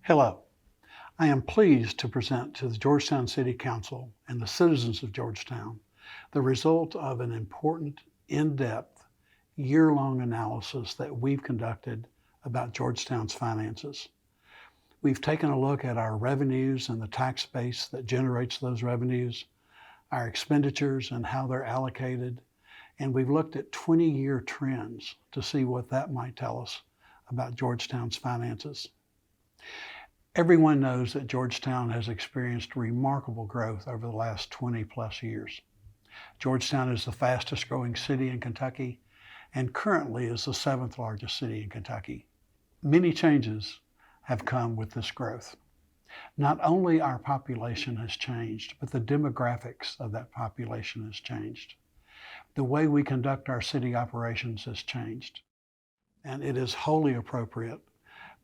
Hello. I am pleased to present to the Georgetown City Council and the citizens of Georgetown the result of an important, in-depth, year-long analysis that we've conducted about Georgetown's finances. We've taken a look at our revenues and the tax base that generates those revenues, our expenditures and how they're allocated, and we've looked at 20-year trends to see what that might tell us about Georgetown's finances. Everyone knows that Georgetown has experienced remarkable growth over the last 20 plus years. Georgetown is the fastest growing city in Kentucky and currently is the 7th largest city in Kentucky. Many changes have come with this growth. Not only our population has changed, but the demographics of that population has changed. The way we conduct our city operations has changed. And it is wholly appropriate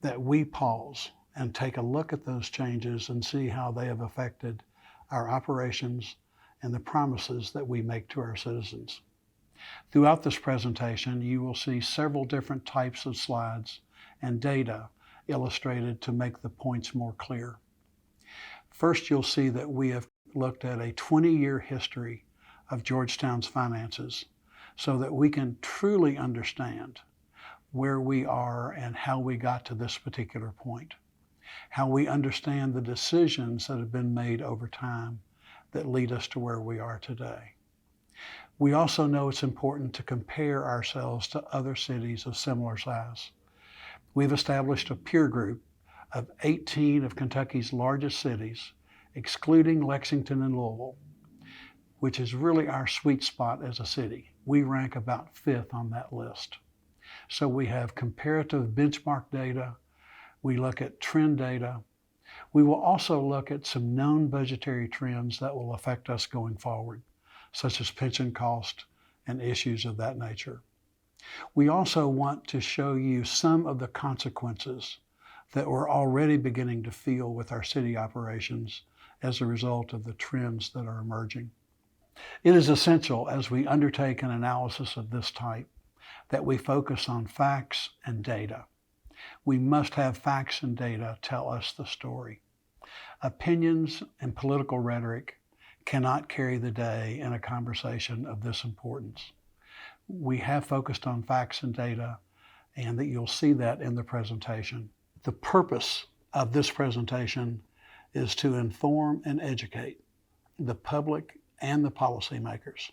that we pause and take a look at those changes and see how they have affected our operations and the promises that we make to our citizens. Throughout this presentation, you will see several different types of slides and data illustrated to make the points more clear. First, you'll see that we have looked at a 20-year history of Georgetown's finances so that we can truly understand where we are and how we got to this particular point, how we understand the decisions that have been made over time that lead us to where we are today. We also know it's important to compare ourselves to other cities of similar size. We've established a peer group of 18 of Kentucky's largest cities, excluding Lexington and Louisville, which is really our sweet spot as a city. We rank about 5th on that list. So we have comparative benchmark data. We look at trend data. We will also look at some known budgetary trends that will affect us going forward, such as pension cost and issues of that nature. We also want to show you some of the consequences that we're already beginning to feel with our city operations as a result of the trends that are emerging. It is essential as we undertake an analysis of this type that we focus on facts and data. We must have facts and data tell us the story. Opinions and political rhetoric cannot carry the day in a conversation of this importance. We have focused on facts and data, and that you'll see that in the presentation. The purpose of this presentation is to inform and educate the public and the policymakers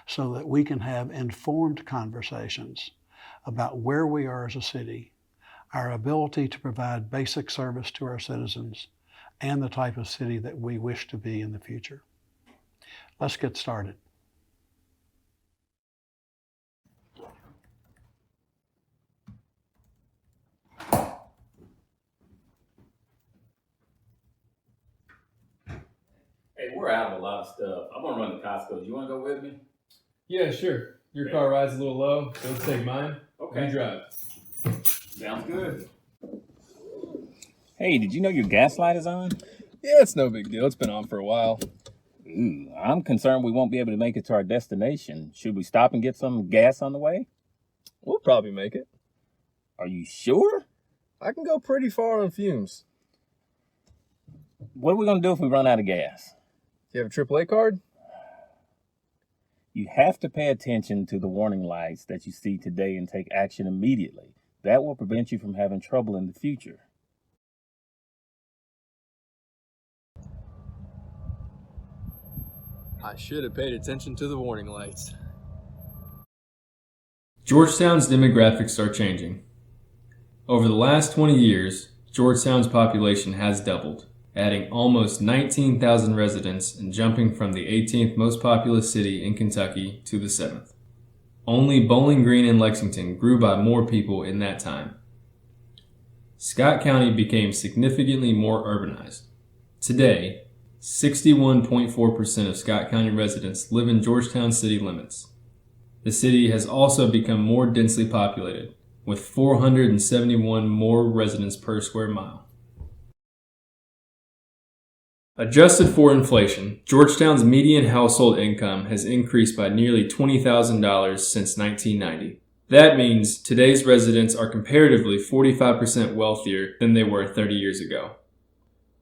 so that we can have informed conversations about where we are as a city, our ability to provide basic service to our citizens, and the type of city that we wish to be in the future. Let's get started. Hey, we're out of a lot of stuff. I'm gonna run to Costco. Do you wanna go with me? Yeah, sure. Your car rides a little low, so let's take mine. Okay. You drive. Sounds good. Hey, did you know your gas light is on? Yeah, it's no big deal. It's been on for a while. Ooh, I'm concerned we won't be able to make it to our destination. Should we stop and get some gas on the way? We'll probably make it. Are you sure? I can go pretty far on fumes. What are we going to do if we run out of gas? Do you have a AAA card? You have to pay attention to the warning lights that you see today and take action immediately. That will prevent you from having trouble in the future. I should have paid attention to the warning lights. Georgetown's demographics are changing. Over the last 20 years, Georgetown's population has doubled, adding almost 19,000 residents and jumping from the 18th most populous city in Kentucky to the 7th. Only Bowling Green and Lexington grew by more people in that time. Scott County became significantly more urbanized. Today, 61.4% of Scott County residents live in Georgetown city limits. The city has also become more densely populated, with 471 more residents per square mile. Adjusted for inflation, Georgetown's median household income has increased by nearly $20,000 since 1990. That means today's residents are comparatively 45% wealthier than they were 30 years ago.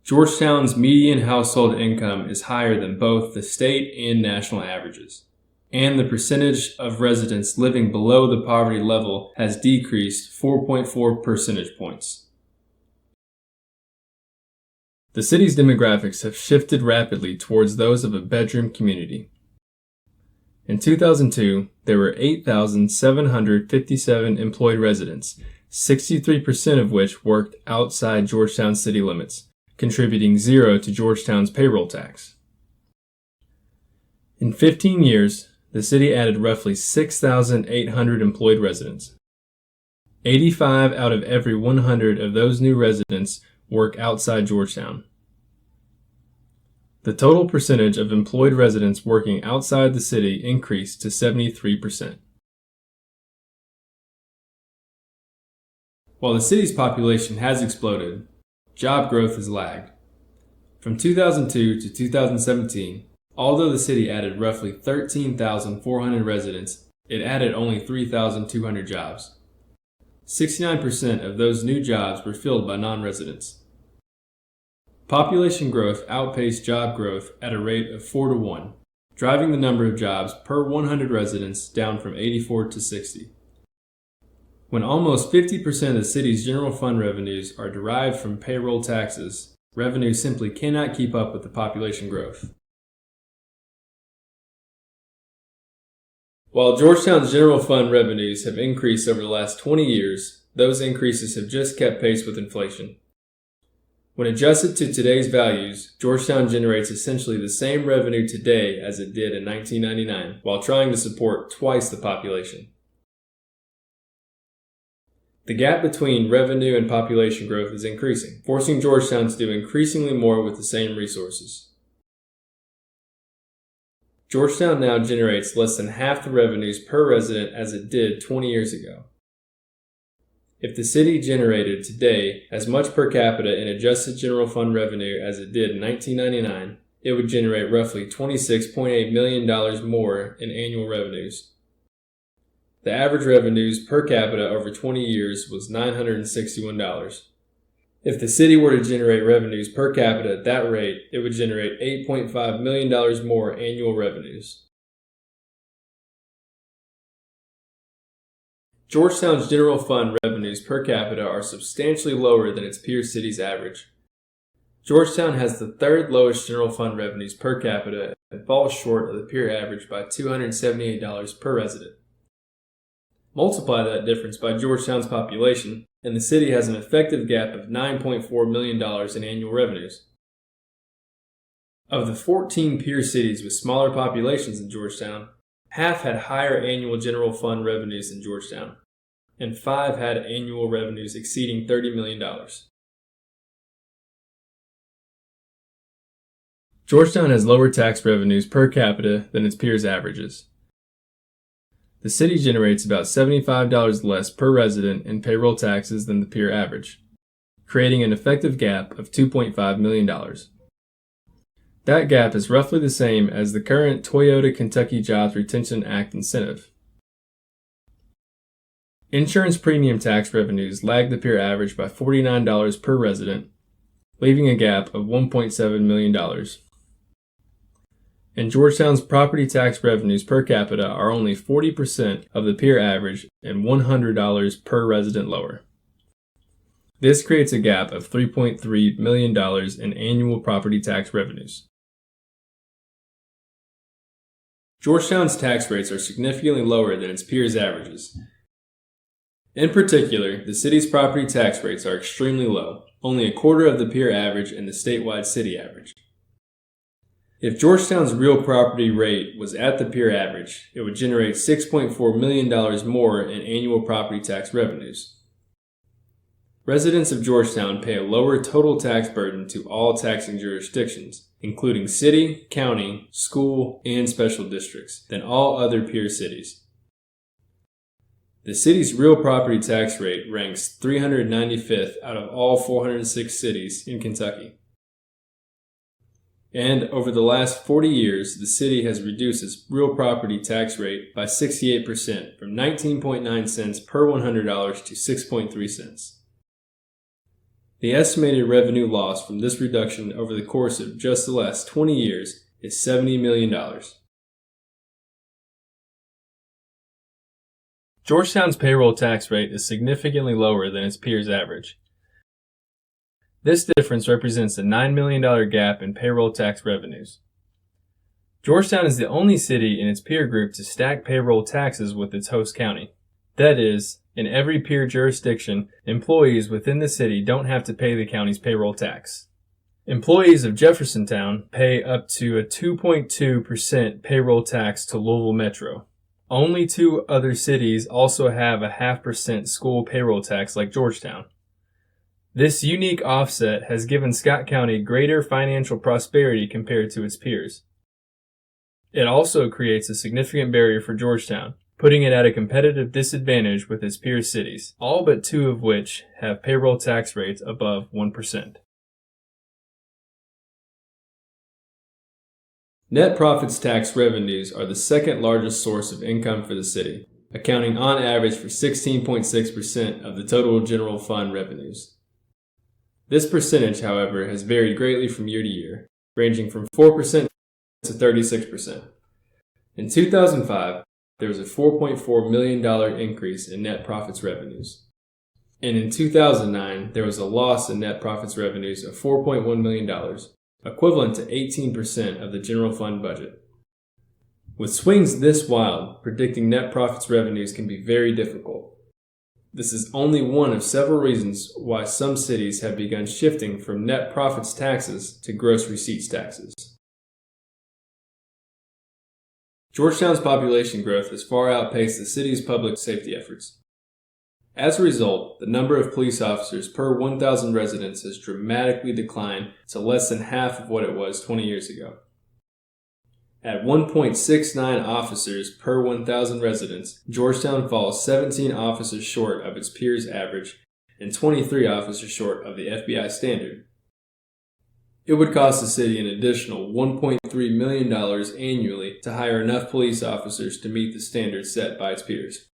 Georgetown's median household income is higher than both the state and national averages, and the percentage of residents living below the poverty level has decreased 4.4 percentage points. The city's demographics have shifted rapidly towards those of a bedroom community. In 2002, there were 8,757 employed residents, 63% of which worked outside Georgetown city limits, contributing zero to Georgetown's payroll tax. In 15 years, the city added roughly 6,800 employed residents. 85 out of every 100 of those new residents work outside Georgetown. The total percentage of employed residents working outside the city increased to 73%. While the city's population has exploded, job growth has lagged. From 2002 to 2017, although the city added roughly 13,400 residents, it added only 3,200 jobs. 69% of those new jobs were filled by non-residents. Population growth outpaced job growth at a rate of 4 to 1, driving the number of jobs per 100 residents down from 84 to 60. When almost 50% of the city's general fund revenues are derived from payroll taxes, revenue simply cannot keep up with the population growth. While Georgetown's general fund revenues have increased over the last 20 years, those increases have just kept pace with inflation. When adjusted to today's values, Georgetown generates essentially the same revenue today as it did in 1999, while trying to support twice the population. The gap between revenue and population growth is increasing, forcing Georgetown to do increasingly more with the same resources. Georgetown now generates less than half the revenues per resident as it did 20 years ago. If the city generated today as much per capita in adjusted general fund revenue as it did in 1999, it would generate roughly $26.8 million more in annual revenues. The average revenues per capita over 20 years was $961. If the city were to generate revenues per capita at that rate, it would generate $8.5 million more annual revenues. Georgetown's general fund revenues per capita are substantially lower than its peer cities' average. Georgetown has the third lowest general fund revenues per capita and falls short of the peer average by $278 per resident. Multiply that difference by Georgetown's population, and the city has an effective gap of $9.4 million in annual revenues. Of the 14 peer cities with smaller populations than Georgetown, half had higher annual general fund revenues than Georgetown, and 5 had annual revenues exceeding $30 million. Georgetown has lower tax revenues per capita than its peers' averages. The city generates about $75 less per resident in payroll taxes than the peer average, creating an effective gap of $2.5 million. That gap is roughly the same as the current Toyota Kentucky Jobs Retention Act incentive. Insurance premium tax revenues lag the peer average by $49 per resident, leaving a gap of $1.7 million. And Georgetown's property tax revenues per capita are only 40% of the peer average and $100 per resident lower. This creates a gap of $3.3 million in annual property tax revenues. Georgetown's tax rates are significantly lower than its peers' averages. In particular, the city's property tax rates are extremely low, only a quarter of the peer average and the statewide city average. If Georgetown's real property rate was at the peer average, it would generate $6.4 million more in annual property tax revenues. Residents of Georgetown pay a lower total tax burden to all taxing jurisdictions, including city, county, school, and special districts, than all other peer cities. The city's real property tax rate ranks 395th out of all 406 cities in Kentucky. And over the last 40 years, the city has reduced its real property tax rate by 68% from from 19.9 cents per $100 to 6.3 cents. The estimated revenue loss from this reduction over the course of just the last 20 years is $70 million. Georgetown's payroll tax rate is significantly lower than its peers' average. This difference represents a $9 million gap in payroll tax revenues. Georgetown is the only city in its peer group to stack payroll taxes with its host county. That is, in every peer jurisdiction, employees within the city don't have to pay the county's payroll tax. Employees of Jeffersontown pay up to a 2.2% payroll tax to Louisville Metro. Only 2 other cities also have a 0.5% school payroll tax like Georgetown. This unique offset has given Scott County greater financial prosperity compared to its peers. It also creates a significant barrier for Georgetown, putting it at a competitive disadvantage with its peer cities, all but 2 of which have payroll tax rates above 1%. Net profits tax revenues are the second largest source of income for the city, accounting on average for 16.6% of the total general fund revenues. This percentage, however, has varied greatly from year to year, ranging from 4% to 36%. In 2005, there was a $4.4 million increase in net profits revenues. And in 2009, there was a loss in net profits revenues of $4.1 million, equivalent to 18% of the general fund budget. With swings this wild, predicting net profits revenues can be very difficult. This is only one of several reasons why some cities have begun shifting from net profits taxes to gross receipts taxes. Georgetown's population growth has far outpaced the city's public safety efforts. As a result, the number of police officers per 1,000 residents has dramatically declined to less than half of what it was 20 years ago. At 1.69 officers per 1,000 residents, Georgetown falls 17 officers short of its peers' average and 23 officers short of the FBI standard. It would cost the city an additional $1.3 million annually to hire enough police officers to meet the standards set by its peers.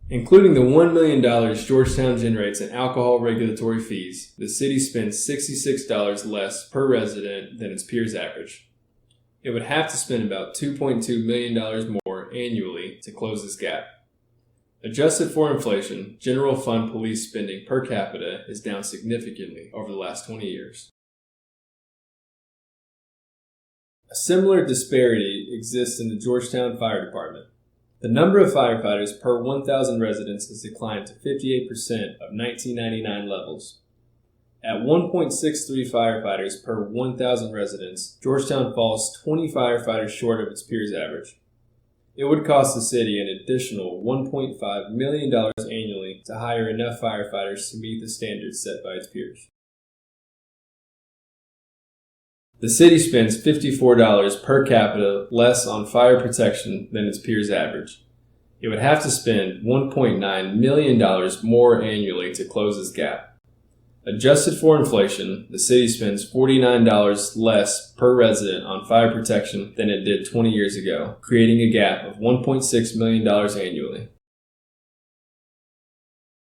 Including the $1 million Georgetown generates in alcohol regulatory fees, the city spends $66 less per resident than its peers' average. It would have to spend about $2.2 million more annually to close this gap. Adjusted for inflation, general fund police spending per capita is down significantly over the last 20 years. A similar disparity exists in the Georgetown Fire Department. The number of firefighters per 1,000 residents has declined to 58% of 1999 levels. At 1.63 firefighters per 1,000 residents, Georgetown falls 20 firefighters short of its peers' average. It would cost the city an additional $1.5 million annually to hire enough firefighters to meet the standards set by its peers. The city spends $54 per capita less on fire protection than its peers' average. It would have to spend $1.9 million more annually to close this gap. Adjusted for inflation, the city spends $49 less per resident on fire protection than it did 20 years ago, creating a gap of $1.6 million annually.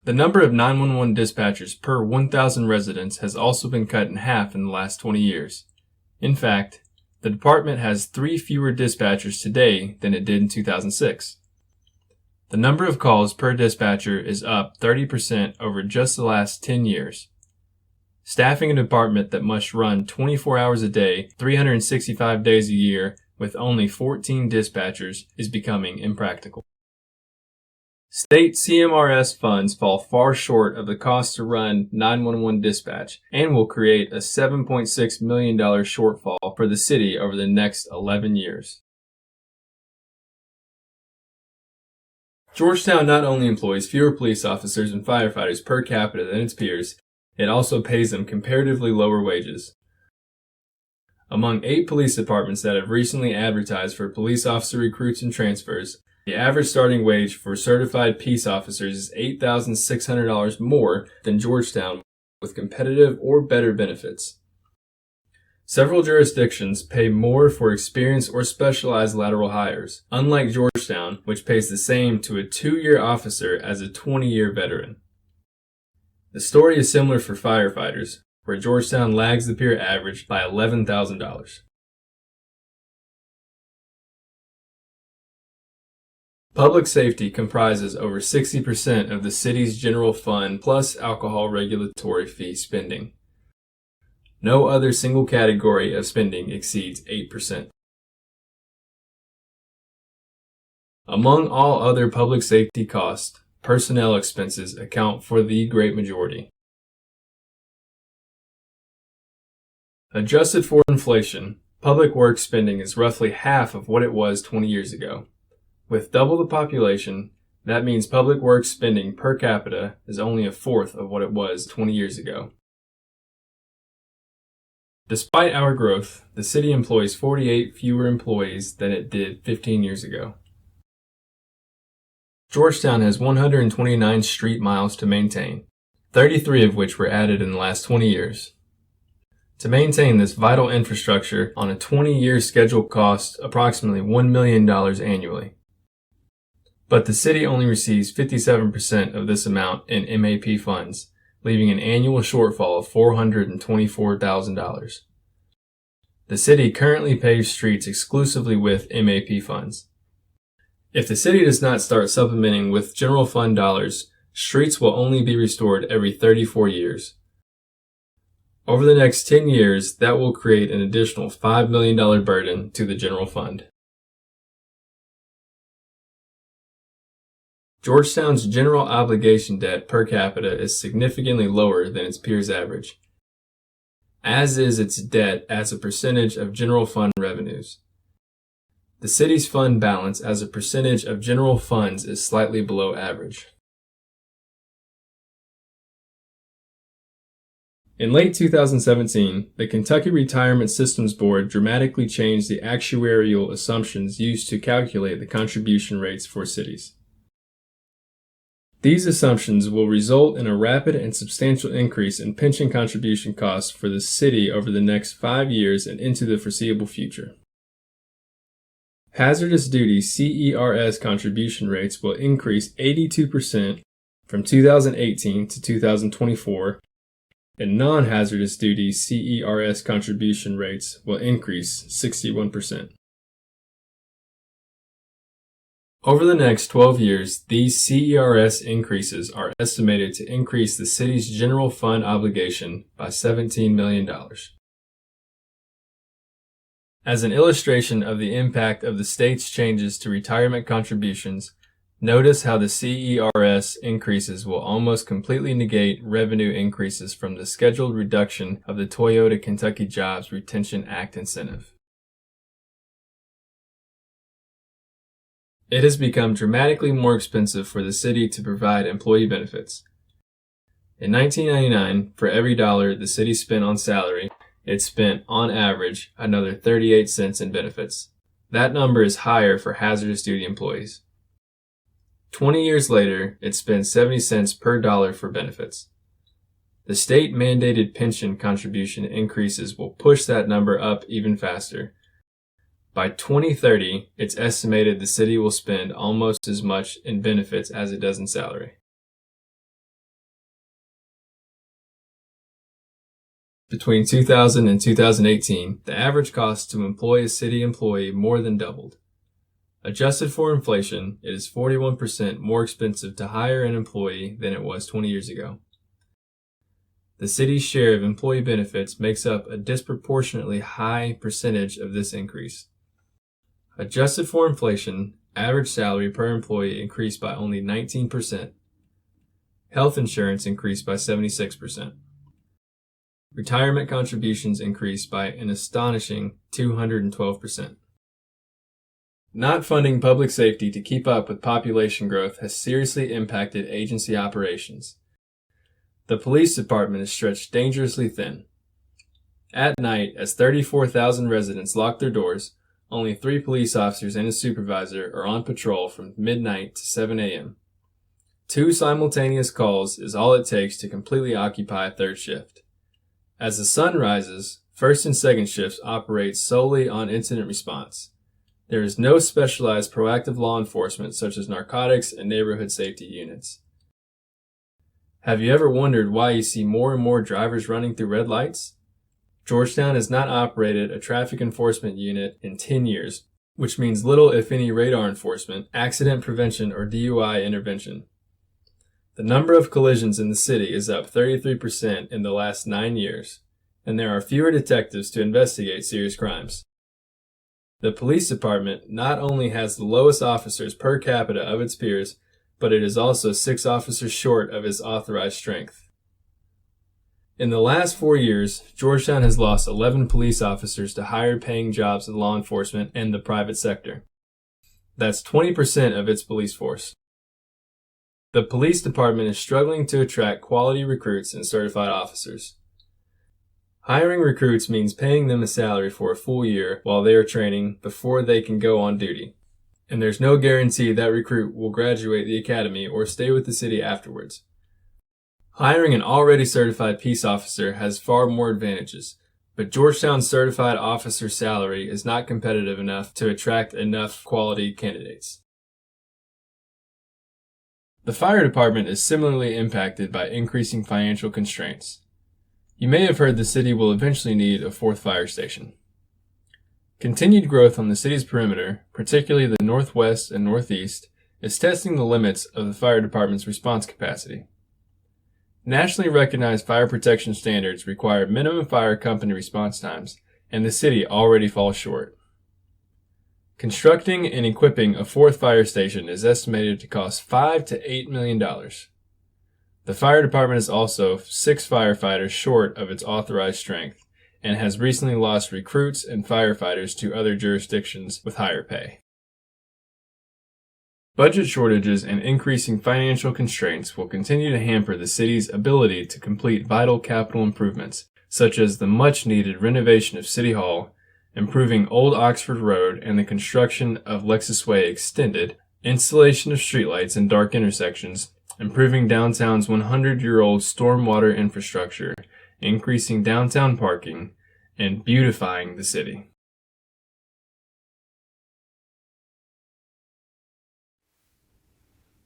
The number of 911 dispatchers per 1,000 residents has also been cut in half in the last 20 years. In fact, the department has 3 fewer dispatchers today than it did in 2006. The number of calls per dispatcher is up 30% over just the last 10 years. Staffing a department that must run 24 hours a day, 365 days a year, with only 14 dispatchers is becoming impractical. State CMRS funds fall far short of the cost to run 911 dispatch and will create a $7.6 million shortfall for the city over the next 11 years. Georgetown not only employs fewer police officers and firefighters per capita than its peers, it also pays them comparatively lower wages. Among 8 police departments that have recently advertised for police officer recruits and transfers, the average starting wage for certified peace officers is $8,600 more than Georgetown with competitive or better benefits. Several jurisdictions pay more for experienced or specialized lateral hires, unlike Georgetown, which pays the same to a 2-year officer as a 20-year veteran. The story is similar for firefighters, where Georgetown lags the peer average by $11,000. Public safety comprises over 60% of the city's general fund plus alcohol regulatory fee spending. No other single category of spending exceeds 8%. Among all other public safety costs, personnel expenses account for the great majority. Adjusted for inflation, public works spending is roughly half of what it was 20 years ago. With double the population, that means public works spending per capita is only a fourth of what it was 20 years ago. Despite our growth, the city employs 48 fewer employees than it did 15 years ago. Georgetown has 129 street miles to maintain, 33 of which were added in the last 20 years. To maintain this vital infrastructure on a 20-year schedule costs approximately $1 million annually. But the city only receives 57% of this amount in MAP funds, leaving an annual shortfall of $424,000. The city currently paves streets exclusively with MAP funds. If the city does not start supplementing with general fund dollars, streets will only be restored every 34 years. Over the next 10 years, that will create an additional $5 million burden to the general fund. Georgetown's general obligation debt per capita is significantly lower than its peers' average, as is its debt as a percentage of general fund revenues. The city's fund balance as a percentage of general funds is slightly below average. In late 2017, the Kentucky Retirement Systems Board dramatically changed the actuarial assumptions used to calculate the contribution rates for cities. These assumptions will result in a rapid and substantial increase in pension contribution costs for the city over the next 5 years and into the foreseeable future. Hazardous duty CERS contribution rates will increase 82% from 2018 to 2024, and non-hazardous duty CERS contribution rates will increase 61%. Over the next 12 years, these CERS increases are estimated to increase the city's general fund obligation by $17 million. As an illustration of the impact of the state's changes to retirement contributions, notice how the CERS increases will almost completely negate revenue increases from the scheduled reduction of the Toyota Kentucky Jobs Retention Act incentive. It has become dramatically more expensive for the city to provide employee benefits. In 1999, for every dollar the city spent on salary, it spent, on average, another 38 cents in benefits. That number is higher for hazardous duty employees. 20 years later, it spends 70 cents per dollar for benefits. The state-mandated pension contribution increases will push that number up even faster. By 2030, it's estimated the city will spend almost as much in benefits as it does in salary. Between 2000 and 2018, the average cost to employ a city employee more than doubled. Adjusted for inflation, it is 41% more expensive to hire an employee than it was 20 years ago. The city's share of employee benefits makes up a disproportionately high percentage of this increase. Adjusted for inflation, average salary per employee increased by only 19%. Health insurance increased by 76%. Retirement contributions increased by an astonishing 212%. Not funding public safety to keep up with population growth has seriously impacted agency operations. The police department is stretched dangerously thin. At night, as 34,000 residents lock their doors, only 3 police officers and a supervisor are on patrol from midnight to 7 a.m. 2 simultaneous calls is all it takes to completely occupy a third shift. As the sun rises, First and second shifts operate solely on incident response. There is no specialized proactive law enforcement such as narcotics and neighborhood safety units. Have you ever wondered why you see more and more drivers running through red lights? Georgetown has not operated a traffic enforcement unit in 10 years, which means little if any radar enforcement, accident prevention, or DUI intervention. The number of collisions in the city is up 33% in the last 9 years, and there are fewer detectives to investigate serious crimes. The police department not only has the lowest officers per capita of its peers, but it is also 6 officers short of its authorized strength. In the last 4 years, Georgetown has lost 11 police officers to higher paying jobs in law enforcement and the private sector. That's 20% of its police force. The police department is struggling to attract quality recruits and certified officers. Hiring recruits means paying them a salary for a full year while they are training before they can go on duty. And there's no guarantee that recruit will graduate the academy or stay with the city afterwards. Hiring an already certified peace officer has far more advantages, but Georgetown's certified officer salary is not competitive enough to attract enough quality candidates. The fire department is similarly impacted by increasing financial constraints. You may have heard the city will eventually need a 4th fire station. Continued growth on the city's perimeter, particularly the northwest and northeast, is testing the limits of the fire department's response capacity. Nationally recognized fire protection standards require minimum fire company response times, and the city already falls short. Constructing and equipping a 4th fire station is estimated to cost $5 to $8 million. The fire department is also 6 firefighters short of its authorized strength, and has recently lost recruits and firefighters to other jurisdictions with higher pay. Budget shortages and increasing financial constraints will continue to hamper the city's ability to complete vital capital improvements, such as the much-needed renovation of City Hall, improving Old Oxford Road and the construction of Lexus Way Extended, installation of streetlights in dark intersections, improving downtown's 100-year-old stormwater infrastructure, increasing downtown parking, and beautifying the city.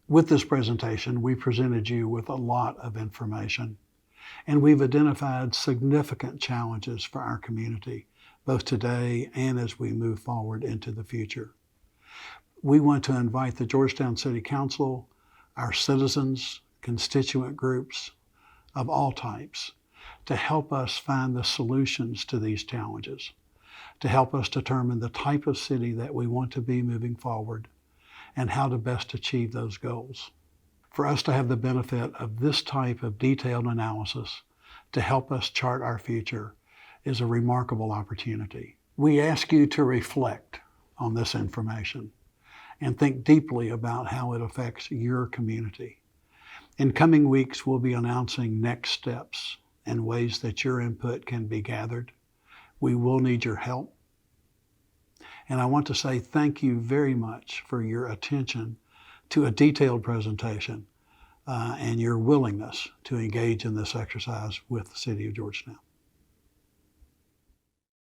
With this presentation, we presented you with a lot of information, and we've identified significant challenges for our community, both today and as we move forward into the future. We want to invite the Georgetown City Council, our citizens, constituent groups of all types, to help us find the solutions to these challenges, to help us determine the type of city that we want to be moving forward, and how to best achieve those goals. For us to have the benefit of this type of detailed analysis to help us chart our future is a remarkable opportunity. We ask you to reflect on this information and think deeply about how it affects your community. In coming weeks, we'll be announcing next steps and ways that your input can be gathered. We will need your help. And I want to say thank you very much for your attention to a detailed presentation and your willingness to engage in this exercise with the City of Georgetown.